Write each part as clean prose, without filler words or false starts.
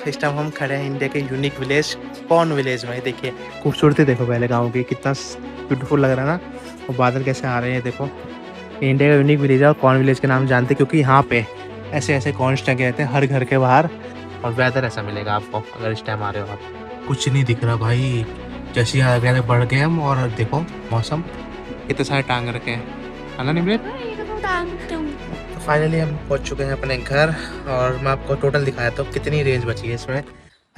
इस टाइम हम खड़े हैं इंडिया के यूनिक विलेज कॉर्न विलेज में। देखिए खूबसूरती देखो पहले गाँव की, कितना ब्यूटीफुल लग रहा है ना। और बादल कैसे आ रहे हैं देखो। ये इंडिया का यूनिक विलेज है और कॉर्न विलेज के नाम जानते हैं क्योंकि यहाँ पे ऐसे ऐसे कॉर्न्स टंगे रहते हैं हर घर के बाहर। और वेदर ऐसा मिलेगा आपको अगर इस टाइम आ रहे हो आप। कुछ नहीं दिख रहा भाई, जैसे ही आगे बढ़ गए हम। और देखो मौसम कितने सारे टांग रखे हैं, है ना निमृत। तो फाइनली हम पहुंच चुके हैं अपने घर और मैं आपको टोटल दिखाया तो कितनी रेंज बची है इसमें।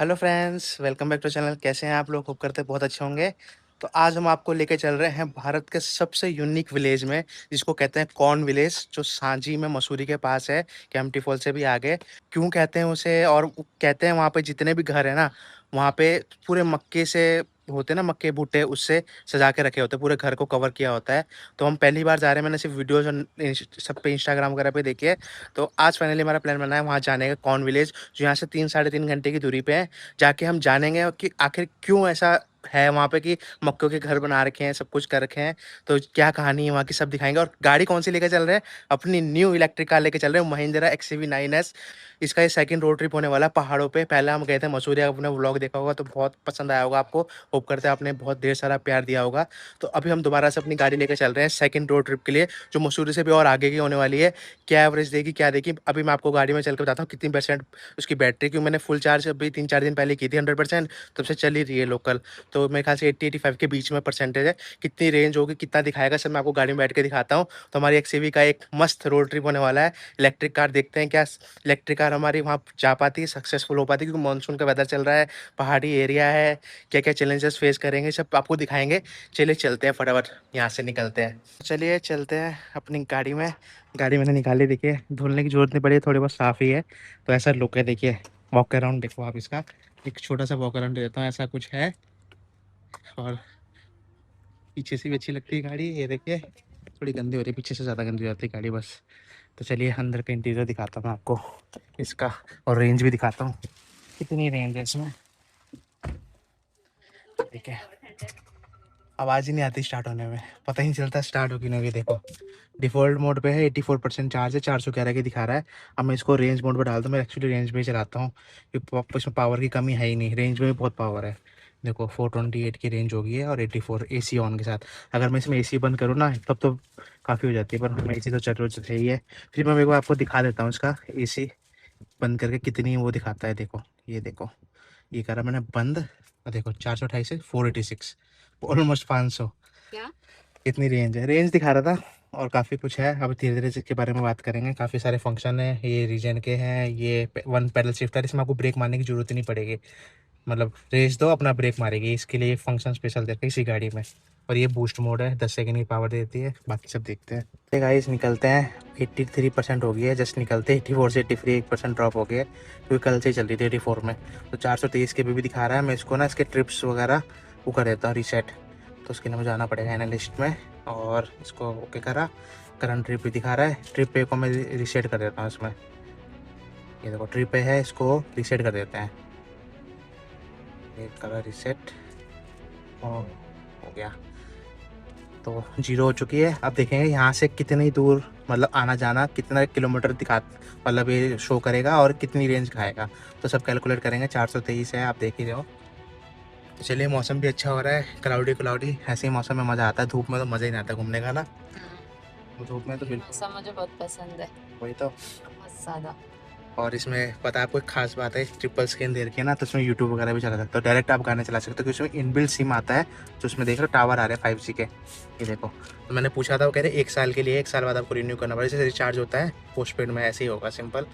Hello friends, welcome back to channel. कैसे हैं आप लोग? होप करते बहुत अच्छे होंगे। तो आज हम आपको लेके चल रहे हैं भारत के सबसे यूनिक विलेज में, जिसको कहते हैं कॉर्न विलेज, जो सांची में मसूरी के पास है, केम्प्टी फॉल से भी आगे। क्यों कहते हैं उसे? और कहते हैं वहाँ पे जितने भी घर है ना, वहाँ पे पूरे मक्के से होते हैं ना, मक्के भुट्टे, उससे सजा के रखे होते हैं, पूरे घर को कवर किया होता है। तो हम पहली बार जा रहे हैं, मैंने सिर्फ वीडियोज सब पे इंस्टाग्राम वगैरह पे देखी है। तो आज फाइनली हमारा प्लान बना है वहाँ जाने का, कॉर्न विलेज, जो यहाँ से 3 साढ़े 3 घंटे की दूरी पे है। जाके हम जानेंगे कि आखिर क्यों ऐसा है वहाँ पे कि मक्कों के घर बना रखे हैं, सब कुछ कर रखे हैं। तो क्या कहानी है वहाँ की सब दिखाएंगे। और गाड़ी कौन सी लेकर चल रहे हैं? अपनी न्यू इलेक्ट्रिक कार लेकर चल रहे हैं, महिंद्रा XUV 9S। इसका ये सेकंड रोड ट्रिप होने वाला है पहाड़ों पे। पहले हम गए थे मसूरी, आपने व्लॉग देखा होगा तो बहुत पसंद आया होगा आपको। होप करते हैं आपने बहुत ढेर सारा प्यार दिया होगा। तो अभी हम दोबारा से अपनी गाड़ी लेकर चल रहे हैं सेकंड रोड ट्रिप के लिए, जो मसूरी से भी और आगे की होने वाली है। क्या एवरेज देगी, क्या देगी, अभी मैं आपको गाड़ी में चल के बताता हूँ कितनी परसेंट उसकी बैटरी। क्योंकि मैंने फुल चार्ज अभी 3 4 दिन पहले की थी 100%, तब से चल ही रही है लोकल। तो मेरे ख्याल से 80 85 के बीच में परसेंटेज है। कितनी रेंज होगी, कितना दिखाएगा, सब मैं आपको गाड़ी में बैठ के दिखाता हूँ। तो हमारी XUV का एक मस्त रोड ट्रिप होने वाला है। इलेक्ट्रिक कार देखते हैं क्या इलेक्ट्रिक कार हमारी वहाँ जा पाती है, सक्सेसफुल हो पाती है, क्योंकि मानसून का वेदर चल रहा है, पहाड़ी एरिया है। क्या क्या चैलेंजेस फेस करेंगे सब आपको दिखाएंगे। चलिए चलते हैं, फटाफट यहाँ से निकलते हैं। चलिए चलते हैं अपनी गाड़ी में। गाड़ी मैंने निकाली, देखिए धुलने की जरूरत नहीं पड़ी, थोड़ी बहुत साफ़ ही है। तो ऐसा लुक है, देखिए वॉक अराउंड देखो आप इसका। एक छोटा सा वॉक अराउंड देता हूँ, ऐसा कुछ है। और पीछे से भी अच्छी लगती है गाड़ी, ये देखिए थोड़ी गंदी हो रही है, पीछे से ज़्यादा गंदी हो जाती है गाड़ी बस। तो चलिए अंदर का इंटीरियर दिखाता हूँ आपको इसका, और रेंज भी दिखाता हूँ कितनी रेंज है इसमें। ठीक है, आवाज़ ही नहीं आती स्टार्ट होने में, पता ही नहीं चलता स्टार्ट हो कि नहीं। देखो डिफ़ॉल्ट मोड पे है, 84% चार्ज है, 411 की दिखा रहा है। अब मैं इसको रेंज मोड पर डालता हूँ, मैं एक्चुअली रेंज में ही चलाता हूँ क्योंकि इसमें पावर की कमी है ही नहीं, रेंज में भी बहुत पावर है। देखो 428 की रेंज होगी है और 84 AC ऑन के साथ। अगर मैं इसमें AC बंद करूँ ना तब तो काफ़ी हो जाती है, पर AC तो चल रही है। फिर मैं मेरे को आपको दिखा देता हूँ इसका AC बंद करके कितनी वो दिखाता है। देखो ये देखो, ये करा मैंने बंद, और देखो 428 से 486, ऑलमोस्ट 500। क्या इतनी रेंज है, रेंज दिखा रहा था। और काफ़ी कुछ है, अब धीरे धीरे इसके बारे में बात करेंगे। काफ़ी सारे फंक्शन है, ये रीजन के हैं। ये 1 पैडल शिफ्टर, इसमें आपको ब्रेक मारने की जरूरत ही नहीं पड़ेगी, मतलब रेस दो अपना ब्रेक मारेगी। इसके लिए फंक्शन स्पेशल देते हैं इसी गाड़ी में। और ये बूस्ट मोड है, 10 सेकंड की पावर देती है। बाकी सब देखते हैं। गाइस निकलते हैं, 83% हो गई है, जस्ट निकलते हैं। 84 से 83 1% ड्रॉप हो गया क्योंकि कल से ही चल रही थी 84 में। तो 423 के भी दिखा रहा है। मैं इसको ना इसके ट्रिप्स वगैरह वो कर देता हूँ रीसेट, तो उसके लिए मुझे जाना पड़ेगा एनालिस्ट में। और इसको ओके करा, करंट ट्रिप भी दिखा रहा है। ट्रिप पे को मैं रीसेट कर देता हूँ इसमें। ये देखो ट्रिप पे है, इसको रीसेट कर देते हैं। ये कलर रीसेट हो गया, तो 0 हो चुकी है। अब देखेंगे यहाँ से कितनी दूर, मतलब आना जाना कितना किलोमीटर दिखा, मतलब ये शो करेगा और कितनी रेंज खाएगा। तो सब कैलकुलेट करेंगे। 423 है, आप देख ही रहे हो। तो चलिए, मौसम भी अच्छा हो रहा है, क्लाउडी क्लाउडी। ऐसे ही मौसम में मज़ा आता है, धूप में तो मज़ा ही नहीं आता घूमने का ना। धूप में तो बिल्कुल मौसम मुझे बहुत पसंद है, वही तो। बहुत ज्यादा। और इसमें पता है आपको एक खास बात है, ट्रिपल स्क्रीन दे रखी है ना, तो इसमें यूट्यूब वगैरह भी चला सकते हो, डायरेक्ट आप गाने चला सकते हो क्योंकि इसमें इनबिल्ट सिम आता है। तो उसमें देख रहे हो टावर आ रहे हैं 5G के, ये देखो। तो मैंने पूछा था, वो कह रहे 1 साल के लिए, 1 साल बाद आपको रिन्यू करना पड़ेगा, जैसे रिचार्ज होता है पोस्ट पेड में ऐसे ही होगा सिंपल।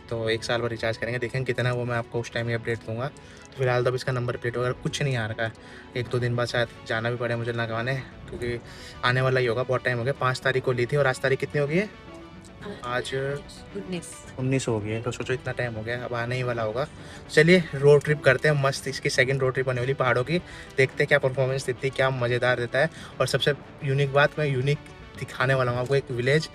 तो 1 साल बाद रिचार्ज करेंगे, देखेंगे कितना, वो मैं आपको उस टाइम ही अपडेट दूंगा। तो फिलहाल तो अब इसका नंबर प्लेट वगैरह कुछ नहीं आ रखा है। 1 2 दिन बाद शायद जाना भी पड़े मुझे लगवाने, क्योंकि आने वाला ही होगा, बहुत टाइम हो गया। 5 तारीख को ली थी और आज तारीख कितनी हो गई है? आज 19 हो गई है। तो सोचो इतना टाइम हो गया, अब आने ही वाला होगा। चलिए रोड ट्रिप करते हैं मस्त, इसकी सेकंड रोड ट्रिप होने वाली पहाड़ों की। देखते हैं क्या परफॉर्मेंस देती है, क्या मज़ेदार देता है। और सबसे यूनिक बात, मैं यूनिक दिखाने वाला हूँ आपको एक विलेज,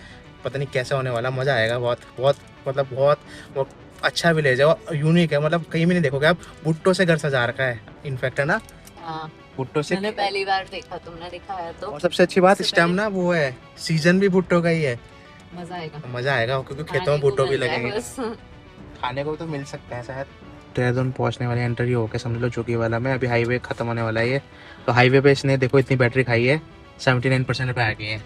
पता नहीं कैसा होने वाला, मज़ा आएगा बहुत बहुत, मतलब बहुत अच्छा विलेज है और यूनिक है। मतलब कहीं भी नहीं देखोगे आप, भुट्टो से घर सजा रखा है इनफैक्ट, है ना। हाँ, भुट्टो से मैंने पहली बार देखा, तुमने दिखाया तो। और सबसे अच्छी बात, इस टाइम ना वो है, सीजन भी भुट्टो का ही है। मजा आएगा, मज़ा आएगा क्योंकि खेतों में भुट्टो भी लगेंगे। बस। खाने को तो मिल सकता है शायद, देहरादून पहुंचने वाले एंटर हो गए समझ लो चौकी वाला में। अभी हाईवे खत्म होने वाला है ये। तो हाईवे पे इसने देखो इतनी बैटरी खाई है, 79% पे आ गई है।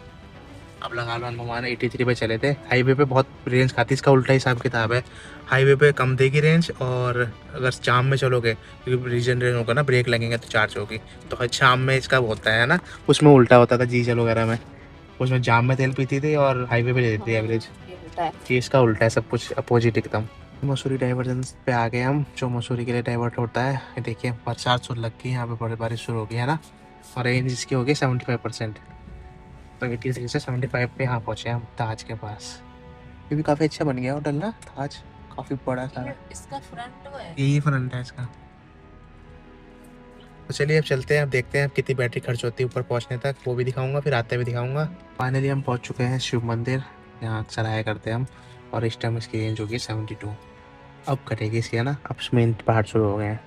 अब लगा लो अनुमान 83 पे चले थे। हाईवे पे बहुत रेंज खाती है, इसका उल्टा हिसाब किताब है। हाईवे पे कम देगी रेंज, और अगर शाम में चलोगे क्योंकि रीजनरेशन होगा ना, ब्रेक लगेंगे तो चार्ज होगी। तो हर शाम में इसका होता है ना, उसमें उल्टा होता था डीजल वगैरह में। उसमें जाम में तेल पीती थी और हाईवे पे दे देती है एवरेज। ये उल्टा है। ये इसका उल्टा है, सब कुछ अपोजिट एकदम। मसूरी डाइवर्जन पे आ गए हम, जो मसूरी के लिए डाइवर्ट होता है। ये देखिए बरसात शुरू लग गई, यहाँ पे बड़ी बारिश शुरू हो गई है ना। और रेंज इसकी हो गई 75%। तो 83 से 75 पे यहाँ पहुँचे हम ताज के पास। ये भी काफ़ी अच्छा बन गया होटल ना ताज, काफ़ी बड़ा सा। ये इसका फ्रंट तो है। यही फ्रंट है इसका। तो चलिए अब चलते हैं, अब देखते हैं अब कितनी बैटरी खर्च होती है ऊपर पहुंचने तक, वो भी दिखाऊंगा, फिर आते भी दिखाऊंगा। फाइनली हम पहुंच चुके हैं शिव मंदिर, यहाँ अक्सर आया करते हैं हम। और इस टाइम इसकी रेंज होगी 72। अब कटेगी इसकी है ना, अब मेन पहाड़ शुरू हो गए हैं।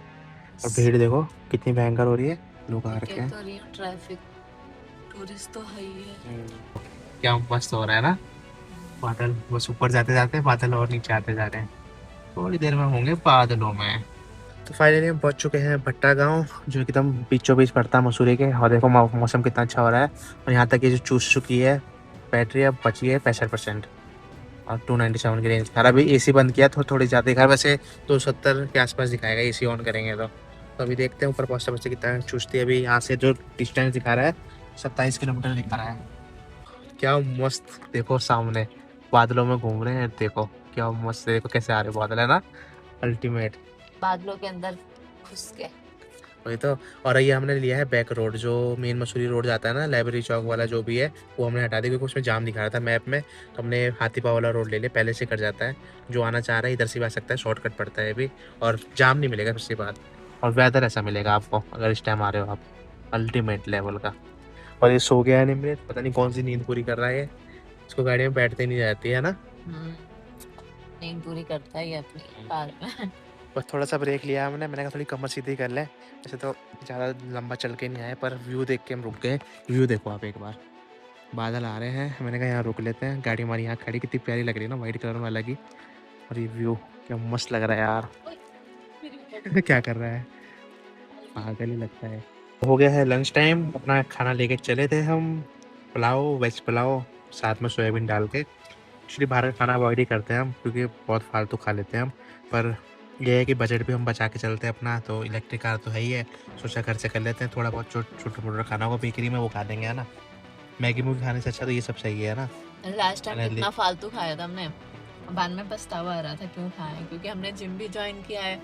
और भीड़ देखो कितनी भयंकर हो रही है, लोग आ रखे हैं। तो रियल ट्रैफिक, टूरिस्ट तो है ही है। क्या मस्त हो रहा है ना, बादल बस ऊपर जाते जाते बादल और नीचे आते जा रहे हैं। थोड़ी देर में होंगे बादलों में। तो फाइनली हम पहुंच चुके हैं भट्टा गांव, जो एकदम बीचों बीच पड़ता है मसूरी के। और देखो मौसम कितना अच्छा हो रहा है। और यहाँ तक ये जो चूस चुकी है बैटरी, अब बची है 65%। और 297 की रेंज। खैर अभी एसी बंद किया तो थोड़ी ज़्यादा दिखा, वैसे 270 के आसपास दिखाएगा एसी ऑन करेंगे तो अभी देखते हैं ऊपर पहुँचते पहुँचते कितना चूसती है। अभी यहाँ से जो डिस्टेंस दिखा रहा है 27 किलोमीटर दिखा रहा है। क्या मस्त देखो सामने बादलों में घूम रहे हैं, देखो क्या मस्त, देखो कैसे आ रहे बादल है ना, अल्टीमेट। बादलों के अंदर घुस के। वही तो। और ये हमने लिया है बैक रोड, जो मेन मसूरी रोड जाता है ना, लाइब्रेरी चौक वाला जो भी है, वो हमने हटा दिया क्योंकि उसमें जाम दिखा रहा था मैप में। तो हमने हाथीपाव वाला रोड ले लिया, पहले से कट जाता है। जो आना चाह रहा है इधर से भी आ सकता है, शॉर्टकट पड़ता है भी। और जाम नहीं मिलेगा सबसे बात। और वेदर ऐसा मिलेगा आपको अगर इस टाइम आ रहे हो आप, अल्टीमेट लेवल का। और ये सो गया है निमृत, पता नहीं कौन सी नींद पूरी कर रहा है ये। इसको गाड़ी में बैठते नहीं जाती है ना। नींद पूरी करता है ये अपनी कार में। बस थोड़ा सा ब्रेक लिया हमने, मैंने कहा थोड़ी कमर सीधी कर लें। वैसे तो ज़्यादा लंबा चल के नहीं आए, पर व्यू देख के हम रुक गए। व्यू देखो आप एक बार, बादल आ रहे हैं। मैंने कहा यहाँ रुक लेते हैं, गाड़ी हमारी यहाँ खड़ी कितनी प्यारी लग रही है ना, वाइट कलर में अलग ही। और ये व्यू क्या मस्त लग रहा है यार। क्या कर रहा है, पागल ही लगता है। हो गया है लंच टाइम, अपना खाना लेके चले थे हम। पुलाव, वेज पुलाव, साथ में सोयाबीन डाल के। एक्चुअली बाहर का खाना अवॉइड ही करते हैं हम, क्योंकि बहुत फालतू खा लेते हैं हम। पर यह है कि बजट भी हम बचा के चलते हैं अपना, तो इलेक्ट्रिक कार तो है ही है। सोचा घर से कर लेते हैं, थोड़ा बहुत छोटा मोटा खाना को बेकरी में वो खा देंगे है ना। मैगी मूगी खाने से अच्छा तो ये सब सही है ना। Last time Finally. कितना फालतू खाया था हमने, बाद में पछतावा आ रहा था क्यों खाए, क्योंकि हमने जिम भी ज्वाइन किया है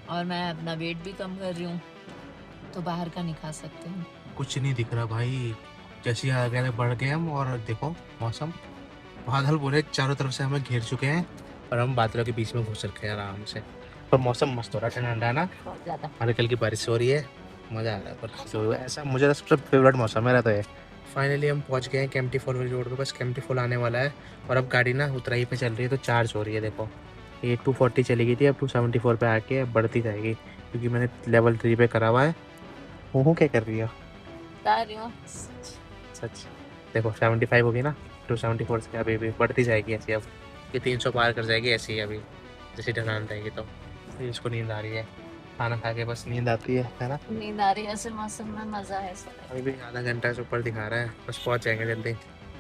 और मैं अपना वेट भी कम कर रही हूँ, तो बाहर का नहीं खा सकते हम। कुछ नहीं दिख रहा भाई, जैसे ही आगे बढ़ गए हम। और देखो मौसम, बादल पूरे चारों तरफ से हमें घेर चुके हैं, और हम बादलों के बीच में घुस रखे हैं आराम से। पर मौसम मस्त हो रहा है, ठंडा है ना। बहुत ज्यादा। हल्की हल्की बारिश हो रही है, मज़ा आ रहा है। पर तो ऐसा मुझे तो सबसे फेवरेट मौसम मेरा तो है। फाइनली हम पहुंच गए हैं केम्प्टी फॉल वाली रोड पे, बस केम्प्टी फॉल आने वाला है। और अब गाड़ी ना उतराई पे चल रही है, तो चार्ज हो रही है। देखो ये 240 चली गई थी, अब 274 पे आके अब बढ़ती जाएगी, क्योंकि मैंने लेवल 3 पे करा हुआ है। वो क्या कर रही है बता रही हूँ। सच। देखो 75 होगी ना, 274 से अभी भी बढ़ती जाएगी ऐसी। अब ये 300 पार कर जाएगी ऐसी ही अभी, जैसे ढलान रहेगी। तो इसको नींद आ रही है, खाना खा के बस नींद आती है ना। नींद आ रही है, ऐसे मौसम में मजा है। अभी भी आधा घंटा से ऊपर दिखा रहा है, बस पहुंच जाएंगे जल्दी।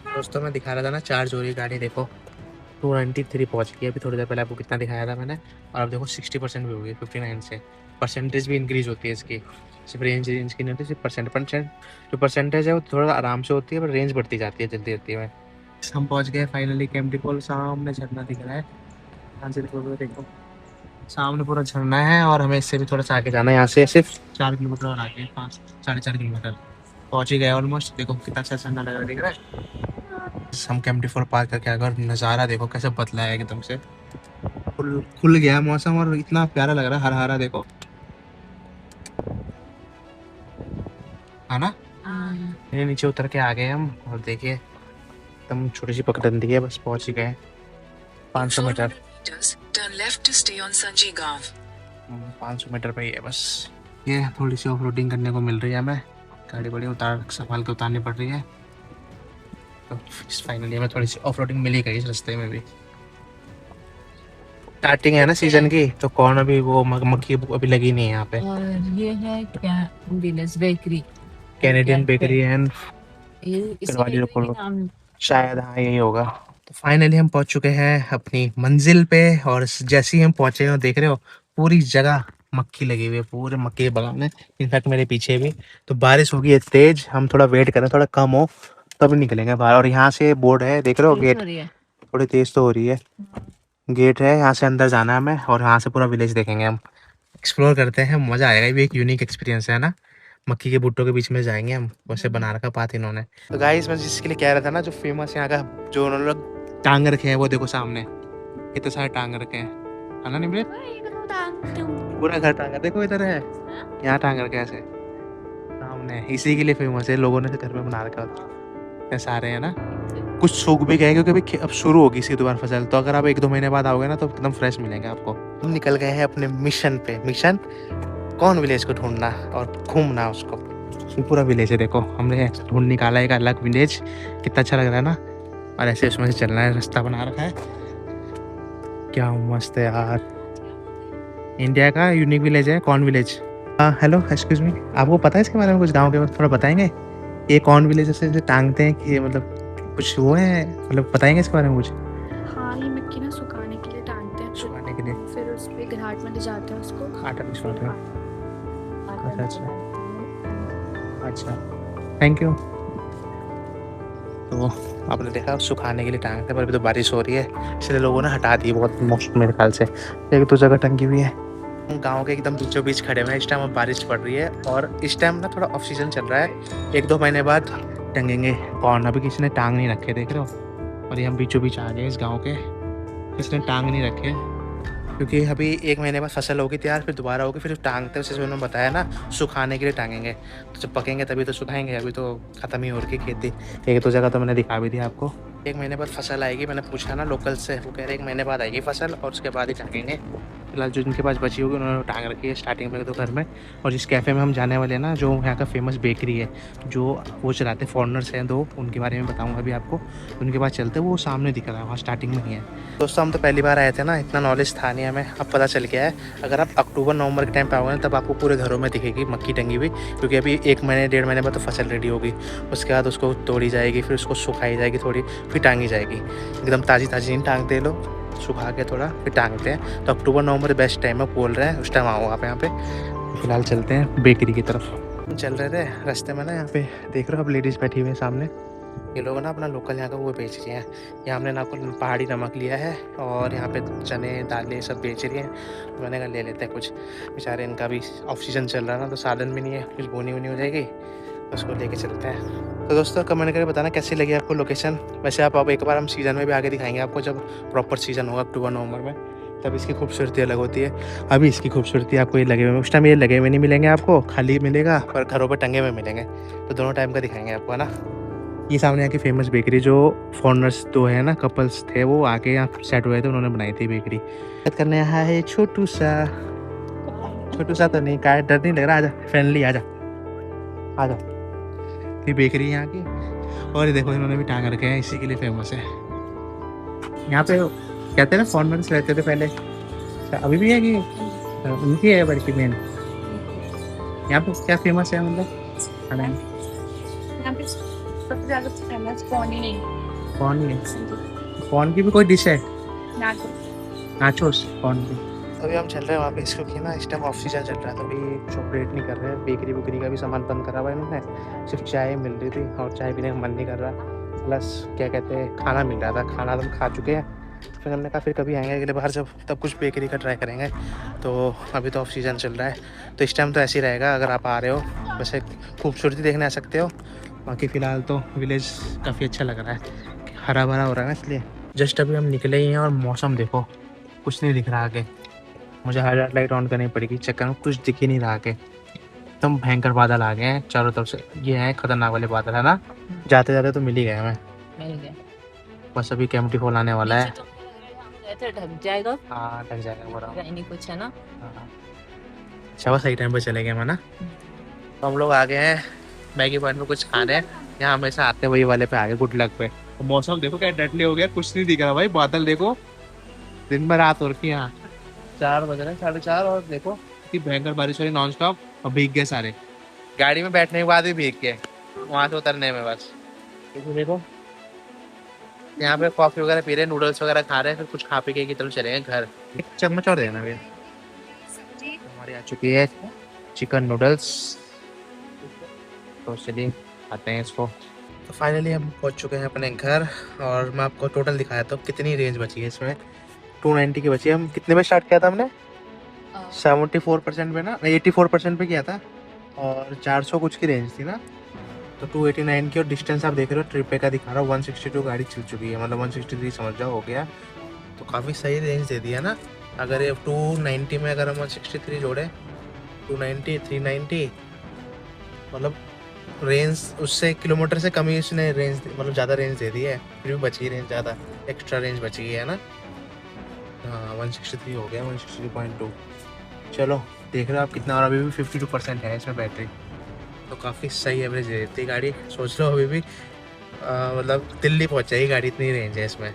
दोस्तों मैं दिखा रहा था ना चार्ज हो रही गाड़ी, देखो 293 पहुंच गई अभी। थोड़ी देर पहले आपको कितना दिखाया था मैंने, और अब देखो 60% भी हो गई 59 से। परसेंटेज भी इंक्रीज होती है इसकी, सिर्फ रेंज की नहीं होती, सिर्फ परसेंट जो परसेंटेज है वो थोड़ा आराम से होती है, पर रेंज बढ़ती जाती है जल्दी जल्दी में। हम पहुंच गए फाइनली केम्प्टी फॉल, सामने झरना दिख रहा है। यहाँ से देखो सामने पूरा झरना है, और हमें इससे भी थोड़ा सा आगे जाना है। यहाँ से सिर्फ 4 किलोमीटर और आगे, 5 साढ़े 4 किलोमीटर पहुंच ही गए ऑलमोस्ट। देखो कितना अच्छा झरना लग रहा है, दिख रहा है। हम केम्प्टी फॉल पार करके अगर नज़ारा देखो कैसे बदला है एकदम से, खुल गया मौसम, और इतना प्यारा लग रहा है, हरा हरा देखो है ना। ये नीचे उतर के आ गए हम, और देखिए एकदम छोटी सी पगडंडी है, बस पहुंच ही गए। 500 metre, Turn left to stay on Sanjay Gav. 500 metre पे ही है बस। ये थोड़ी सी ऑफ रोडिंग करने को मिल रही है हमें, गाड़ी बड़ी संभाल के उतारनी पड़ रही है। तो फाइनली हमें थोड़ी सी ऑफ रोडिंग मिल ही गई इस रास्ते में भी। स्टार्टिंग है ना सीजन की, तो कौन अभी वो मक्खी अभी लगी नहीं है यहाँ पे। और ये है क्या, village bakery, Canadian bakery and ये इसी करवाली बेकरी के लोकल, नाम। शायद हाँ यही होगा। तो फाइनली हम पहुंच चुके हैं अपनी मंजिल पे, और जैसे ही हम पहुंचे हो देख रहे हो पूरी जगह मक्खी लगी हुई है, पूरे मक्खी के बगान में। इनफैक्ट मेरे पीछे भी। तो बारिश होगी है तेज, हम थोड़ा वेट करें थोड़ा कम हो तब निकलेंगे बाहर। और यहाँ से बोर्ड है देख रहे हो, तेज गेट हो रही है। थोड़ी तेज तो हो रही है। गेट है, यहाँ से अंदर जाना है हमें, और यहाँ से पूरा विलेज देखेंगे हम, एक्सप्लोर करते हैं, मजा आएगा। ये भी एक यूनिक एक्सपीरियंस है ना, मक्खी के भुट्टो के बीच में जाएंगे हम, वैसे बना रखा पात इन्होंने। तो गाइस मैं जिसके लिए कह रहा था ना, जो फेमस यहाँ का जो उन्होंने लोग टांग रखे हैं, वो देखो सामने कितने सारे टांग रखे हैं, है ना निमृत? पूरा घर टांगा देखो, इधर है, यहाँ टांग रखे हैं ऐसे सामने, इसी के लिए फेमस है, लोगों ने घर में बना रखा है सारे, है ना। कुछ सूख भी गए क्योंकि अभी अब शुरू होगी इसी दोबारा फसल, तो अगर आप 1-2 महीने बाद आओगे ना तो एकदम फ्रेश मिलेंगे आपको। हम निकल गए हैं अपने मिशन पे, मिशन कौन विलेज को ढूंढना और घूमना उसको। ये पूरा विलेज है देखो, हमने ढूंढ निकाला एक अलग विलेज, कितना अच्छा लग रहा है ना। और ऐसे उसमें से चलना है, रास्ता बना रखा है, क्या मस्त है यार। इंडिया का यूनिक विलेज है कौन विलेज। हाँ हेलो एक्सक्यूज मी, आपको पता है इसके बारे में कुछ, गाँव के बारे में थोड़ा बताएंगे? ये कौन विलेज से टांगते हैं कि मतलब कुछ वो है, मतलब बताएंगे इसके बारे में कुछ? हाँ, ये मक्खी ना सुखाने के लिए टांगते हैं, सुखाने के लिए, फिर उस पे घाट में ले जाते हैं उसको। आटा पिसवाते हैं। अच्छा अच्छा अच्छा, थैंक यू। तो आपने देखा सुखाने के लिए टांगते हैं, पर अभी तो बारिश हो रही है इसलिए लोगों ने हटा दी बहुत मुश्किल मेरे ख्याल से। एक तो जगह टंगी हुई है, गांव के एकदम बीचों बीच खड़े हुए हैं, इस टाइम अब बारिश पड़ रही है, और इस टाइम ना थोड़ा ऑफ सीजन चल रहा है, 1-2 महीने बाद टंगेंगे कौन, अभी किसी ने टांग नहीं रखे देख रहे हो। और ये हम बीचों बीच आ गए इस गाँव के, किसी ने टांग नहीं रखे क्योंकि अभी 1 महीने बाद फसल होगी तैयार, फिर दोबारा होगी, फिर टांगते हैं, जैसे उन्होंने बताया ना सुखाने के लिए टांगेंगे, तो जब पकेंगे तभी तो सुखाएंगे, अभी तो ख़त्म ही हो रही खेती। 1-2 जगह तो मैंने दिखा भी दिया आपको। 1 महीने बाद फसल आएगी, मैंने पूछा ना लोकल से, वो कह रहे 1 महीने बाद आएगी फसल और उसके बाद ही टांगेंगे। फिलहाल जो जिनके पास बची होगी उन्होंने टांग रखी है स्टार्टिंग में तो घर में। और जिस कैफ़े में हम जाने वाले हैं ना, जो यहाँ का फेमस बेकरी है, जो वो चलाते फॉरनर्स हैं 2, उनके बारे में बताऊँगा अभी आपको। उनके पास चलते वो सामने दिख रहा है, वहाँ स्टार्टिंग में ही है। दोस्तों हम तो पहली बार आए थे ना, इतना नॉलेज था नहीं हमें, अब पता चल गया है। अगर आप अक्टूबर-नवंबर के टाइम पे आओगे ना, तब आपको पूरे घरों में दिखेगी मक्खी टंगी हुई, क्योंकि अभी 1 महीने 1.5 महीने बाद तो फसल रेडी होगी। उसके बाद उसको तोड़ी जाएगी, फिर उसको सुखाई जाएगी थोड़ी, फिर टांगी जाएगी। एकदम ताज़ी ताज़ी नहीं टांगते लोग, सुखा के थोड़ा फिर टांगते हैं। तो अक्टूबर-नवंबर बेस्ट टाइम है, बोल रहे हैं उस टाइम आओ आप यहाँ पे। फिलहाल चलते हैं बेकरी की तरफ। चल रहे थे रास्ते में ना, यहाँ पे देख रहे हो अब लेडीज़ बैठी हुई है सामने, ये लोग ना अपना लोकल यहाँ का वो बेच रही हैं। यहाँ हमने ना कुछ पहाड़ी नमक लिया है, और यहाँ पे चने दालें सब बेच रही हैं, तो मैंने कहा ले लेते हैं कुछ। बेचारे इनका भी ऑफ सीजन चल रहा है ना, तो साधन भी नहीं है, कुछ बोनी वोनी हो जाएगी, तो उसको लेके चलते हैं। तो दोस्तों कमेंट करके बताना कैसी लगी आपको लोकेशन। वैसे आप एक बार हम सीज़न में भी आगे दिखाएंगे आपको, जब प्रॉपर सीज़न होगा अक्टूबर-नवंबर में, तब इसकी खूबसूरती अलग होती है। अभी इसकी खूबसूरती आपको ये लगे हुए, उस टाइम ये लगे हुए नहीं मिलेंगे आपको, खाली मिलेगा, पर घरों पर टंगे हुए मिलेंगे, तो दोनों टाइम का दिखाएंगे आपको, है ना। ये सामने यहाँ की फेमस बेकरी, जो फॉरनर्स 2 है ना, कपल्स थे, वो आके यहाँ सेट हुए थे, उन्होंने बनाई थी बेकरी। बात करने यहाँ है छोटू सा तो नहीं, का डर नहीं लग रहा, आजा फ्रेंडली, आजा आजा। ये बेकरी यहाँ की, और ये देखो इन्होंने भी टांग रखे हैं, इसी के लिए फेमस है। यहाँ पे कहते हैं ना फॉरनर्स रहते थे पहले, अभी भी है कि उनकी है बल्कि मेन। यहाँ पे क्या फेमस है मतलब खाना? यहाँ पे सबसे ज़्यादा फेमस कौन ही है। कौन की भी कोई डिश है? नाचो। नाचोस कौन की। अभी हम चल रहे हैं वहाँ पे, इसको ना इस टाइम ऑफ सीजन चल रहा है, तो अभी चॉकलेट नहीं कर रहे हैं, बेकरी वुकरी का भी सामान बंद करा हुआ है इन्होंने, सिर्फ चाय मिल रही थी, और चाय पीने का मन नहीं कर रहा, प्लस क्या कहते हैं खाना मिल रहा था, खाना तो हम खा चुके हैं। फिर हमने कहा फिर कभी आएंगे अगले बार जब, तब कुछ बेकरी का ट्राई करेंगे। तो अभी तो ऑफ सीजन चल रहा है, तो इस टाइम तो ऐसे ही रहेगा। अगर आप आ रहे हो, वैसे खूबसूरती देखने आ सकते हो, बाकी फ़िलहाल तो विलेज काफ़ी अच्छा लग रहा है, हरा भरा हो रहा है ना, इसलिए। जस्ट अभी हम निकले ही हैं, और मौसम देखो कुछ नहीं दिख रहा आगे, मुझे हाईलाइट लाइट ऑन करनी पड़ेगी, चक्कर में कुछ दिख ही नहीं रहा आगे, एकदम भयंकर बादल आ गए हैं चारों तरफ से। ये हैं खतरनाक वाले बादल, है ना। जाते जाते तो मिल ही गए हमें, मिल गया। बस अभी कैंपटी फॉल आने वाला है। ढक जाएगा, हाँ ढक जाएगा पूरा, नहीं कुछ है ना। हाँ अच्छा, बस सही टाइम पर चले गए हम, है ना। तो हम लोग आ गए हैं मैगी पॉइंट में कुछ खाने, यहाँ हमेशा आते वही वाले पे आ गए, गुड लक पे। तो मौसम देखो क्या डटले हो गया, कुछ नहीं दिख रहा भाई, बादल देखो दिन भर रात हो रखी है यहाँ, 4 बज रहे हैं, 4:30, और देखो कि भयंकर बारिश हो रही नॉन स्टॉप, और भीग गए सारे, गाड़ी में बैठने के बाद भी भीग गए वहां से उतरने में बस। देखो यहाँ पे कॉफी वगैरह पी रहे हैं, नूडल्स वगैरह खा रहे हैं, फिर कुछ खा पी के की तरफ चलेंगे घर। एक चम्मच और देना भैया। हमारी आ चुकी है चिकन नूडल्स, तो चलिए खाते हैं इसको। तो फाइनली हम पहुंच चुके हैं अपने घर, और मैं आपको टोटल दिखाया तो कितनी रेंज बची है इसमें। 290 की बची है। हम कितने में स्टार्ट किया था हमने? 74% पे ना, 84% पे किया था, और 400 कुछ की रेंज थी ना, तो 289 की। और डिस्टेंस आप देख रहे हो ट्रिप पे का दिखा रहा हूँ, 162 गाड़ी चल चुकी है, मतलब 163 समझ जाओ हो गया। तो काफ़ी सही रेंज दे दिया ना। अगर ये 290 में अगर हम 163 जोड़े, 290 390, मतलब रेंज उससे किलोमीटर से कम ही उसने रेंज, मतलब ज़्यादा रेंज दे दी है, फिर भी बची रेंज ज़्यादा, एक्स्ट्रा रेंज बची है ना। हाँ 163 हो गया, 163.2। चलो देख रहे हो आप कितना, और अभी भी 52% है इसमें बैटरी, तो काफ़ी सही एवरेज दे देती है गाड़ी। सोच लो अभी भी मतलब दिल्ली पहुंच जाएगी गाड़ी, इतनी रेंज है इसमें।